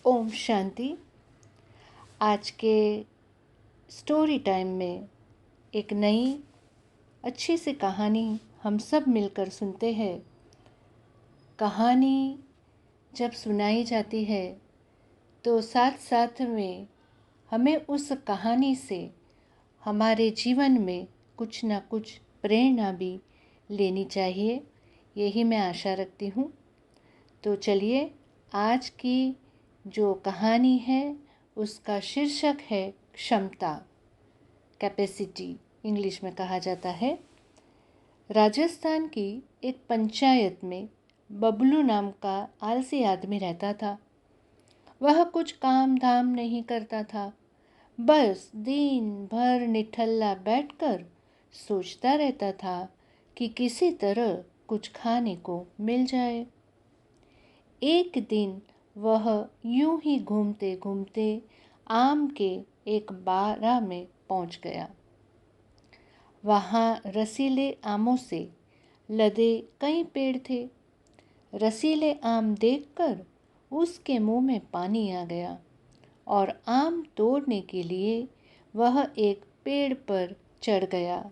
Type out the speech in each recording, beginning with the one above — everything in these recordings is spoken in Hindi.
ओम शांति। आज के स्टोरी टाइम में एक नई अच्छी सी कहानी हम सब मिलकर सुनते हैं। कहानी जब सुनाई जाती है तो साथ साथ में हमें उस कहानी से हमारे जीवन में कुछ ना कुछ प्रेरणा भी लेनी चाहिए, यही मैं आशा रखती हूँ। तो चलिए, आज की जो कहानी है उसका शीर्षक है क्षमता, कैपेसिटी इंग्लिश में कहा जाता है। राजस्थान की एक पंचायत में बबलू नाम का आलसी आदमी रहता था। वह कुछ काम धाम नहीं करता था, बस दिन भर निठल्ला बैठकर सोचता रहता था कि किसी तरह कुछ खाने को मिल जाए। एक दिन वह यूं ही घूमते घूमते आम के एक बाड़ा में पहुंच गया। वहाँ रसीले आमों से लदे कई पेड़ थे। रसीले आम देखकर उसके मुंह में पानी आ गया और आम तोड़ने के लिए वह एक पेड़ पर चढ़ गया।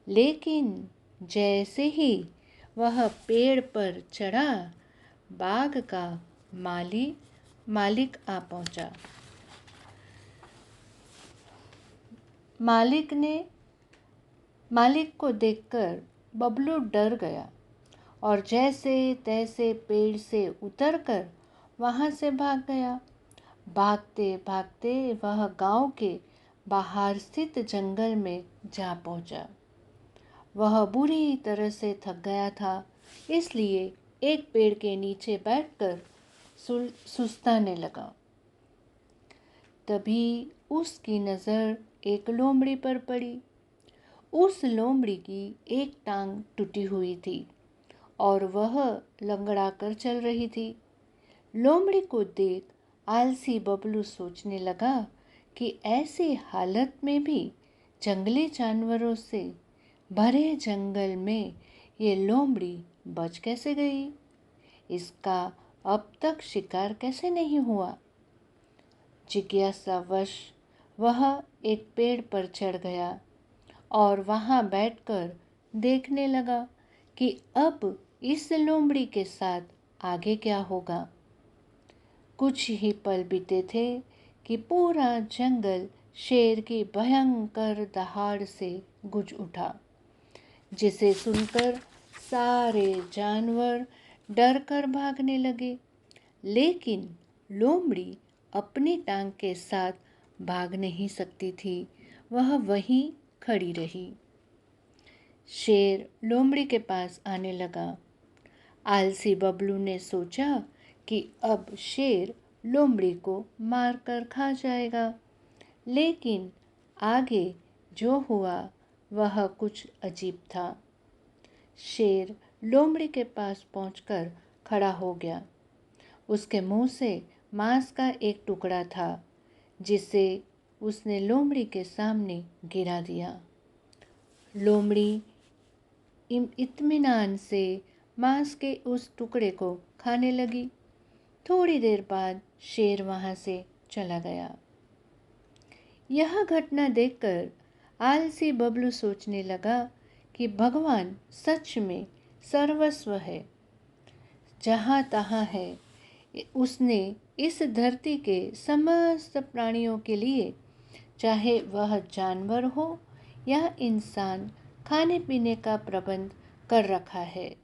लेकिन जैसे ही वह पेड़ पर चढ़ा, बाग का मालिक आ पहुंचा। मालिक को देखकर बबलू डर गया और जैसे तैसे पेड़ से उतरकर वहां से भाग गया। भागते भागते वह गांव के बाहर स्थित जंगल में जा पहुंचा। वह बुरी तरह से थक गया था, इसलिए एक पेड़ के नीचे बैठकर सुस्ताने लगा। तभी उसकी नज़र एक लोमड़ी पर पड़ी। उस लोमड़ी की एक टांग टूटी हुई थी और वह लंगड़ा कर चल रही थी। लोमड़ी को देख आलसी बबलू सोचने लगा कि ऐसी हालत में भी जंगली जानवरों से भरे जंगल में ये लोमड़ी बच कैसे गई? इसका अब तक शिकार कैसे नहीं हुआ? जिज्ञासावश वह एक पेड़ पर चढ़ गया और वहां बैठकर देखने लगा कि अब इस लोमड़ी के साथ आगे क्या होगा। कुछ ही पल बीते थे कि पूरा जंगल शेर की भयंकर दहाड़ से गूंज उठा, जिसे सुनकर सारे जानवर डरकर भागने लगे। लेकिन लोमड़ी अपनी टांग के साथ भाग नहीं सकती थी, वह वहीं खड़ी रही। शेर लोमड़ी के पास आने लगा। आलसी बबलू ने सोचा कि अब शेर लोमड़ी को मारकर खा जाएगा, लेकिन आगे जो हुआ वह कुछ अजीब था। शेर लोमड़ी के पास पहुंचकर खड़ा हो गया। उसके मुंह से मांस का एक टुकड़ा था, जिसे उसने लोमड़ी के सामने गिरा दिया। लोमड़ी इत्मीनान से मांस के उस टुकड़े को खाने लगी। थोड़ी देर बाद शेर वहां से चला गया। यह घटना देखकर आलसी बबलू सोचने लगा कि भगवान सच में सर्वस्व है, जहाँ तहाँ है। उसने इस धरती के समस्त प्राणियों के लिए, चाहे वह जानवर हो या इंसान, खाने पीने का प्रबंध कर रखा है।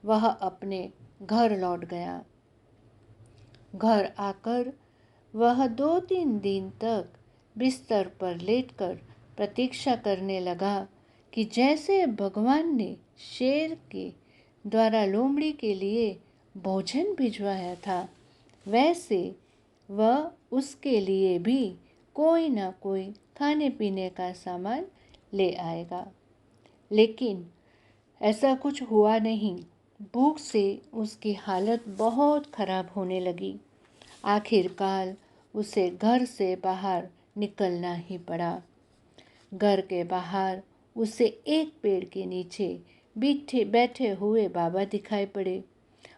वह अपने घर लौट गया। घर आकर वह 2-3 दिन तक बिस्तर पर लेटकर प्रतीक्षा करने लगा कि जैसे भगवान ने शेर के द्वारा लोमड़ी के लिए भोजन भिजवाया था, वैसे वह उसके लिए भी कोई ना कोई खाने पीने का सामान ले आएगा। लेकिन ऐसा कुछ हुआ नहीं। भूख से उसकी हालत बहुत खराब होने लगी। आखिरकार उसे घर से बाहर निकलना ही पड़ा। घर के बाहर उसे एक पेड़ के नीचे बैठे हुए बाबा दिखाई पड़े।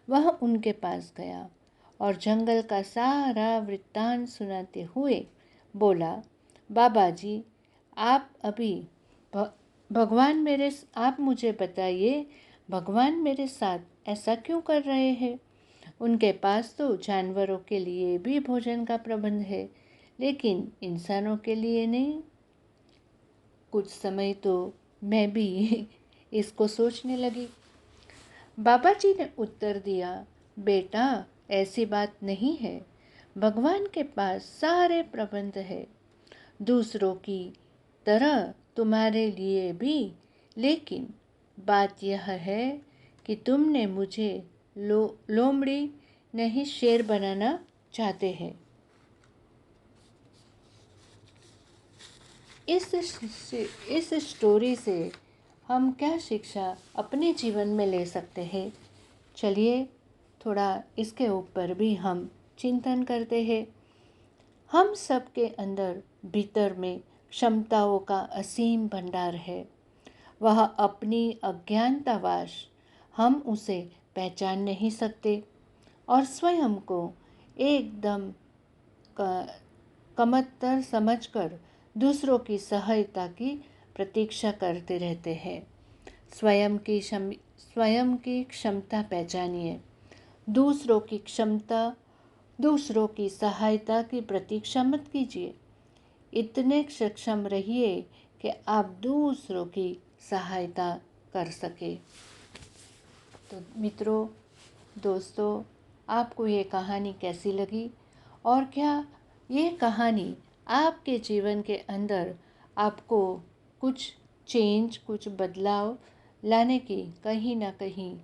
वह उनके पास गया और जंगल का सारा वृत्तांत सुनाते हुए बोला, बाबा जी, आप अभी भ- भगवान मेरे आप मुझे बताइए, भगवान मेरे साथ ऐसा क्यों कर रहे हैं? उनके पास तो जानवरों के लिए भी भोजन का प्रबंध है, लेकिन इंसानों के लिए नहीं। कुछ समय तो मैं भी इसको सोचने लगी। बाबा जी ने उत्तर दिया, बेटा, ऐसी बात नहीं है। भगवान के पास सारे प्रबंध है, दूसरों की तरह तुम्हारे लिए भी। लेकिन बात यह है कि तुमने मुझे लोमड़ी नहीं शेर बनाना चाहते हैं। इस स्टोरी से हम क्या शिक्षा अपने जीवन में ले सकते हैं? चलिए थोड़ा इसके ऊपर भी हम चिंतन करते हैं। हम सब के अंदर भीतर में क्षमताओं का असीम भंडार है। वह अपनी अज्ञानतावश हम उसे पहचान नहीं सकते और स्वयं को एकदम कमतर समझकर दूसरों की सहायता की प्रतीक्षा करते रहते हैं। स्वयं की क्षमता पहचानिए। दूसरों की क्षमता, दूसरों की सहायता की प्रतीक्षा मत कीजिए। इतने सक्षम रहिए कि आप दूसरों की सहायता कर सके। तो मित्रों, दोस्तों, आपको ये कहानी कैसी लगी? और क्या ये कहानी आपके जीवन के अंदर आपको कुछ चेंज, कुछ बदलाव लाने की कहीं ना कहीं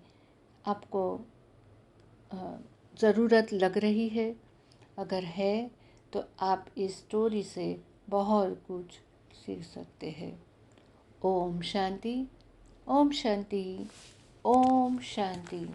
आपको ज़रूरत लग रही है? अगर है तो आप इस स्टोरी से बहुत कुछ सीख सकते हैं। ओम शांति, ओम शांति, ओम शांति।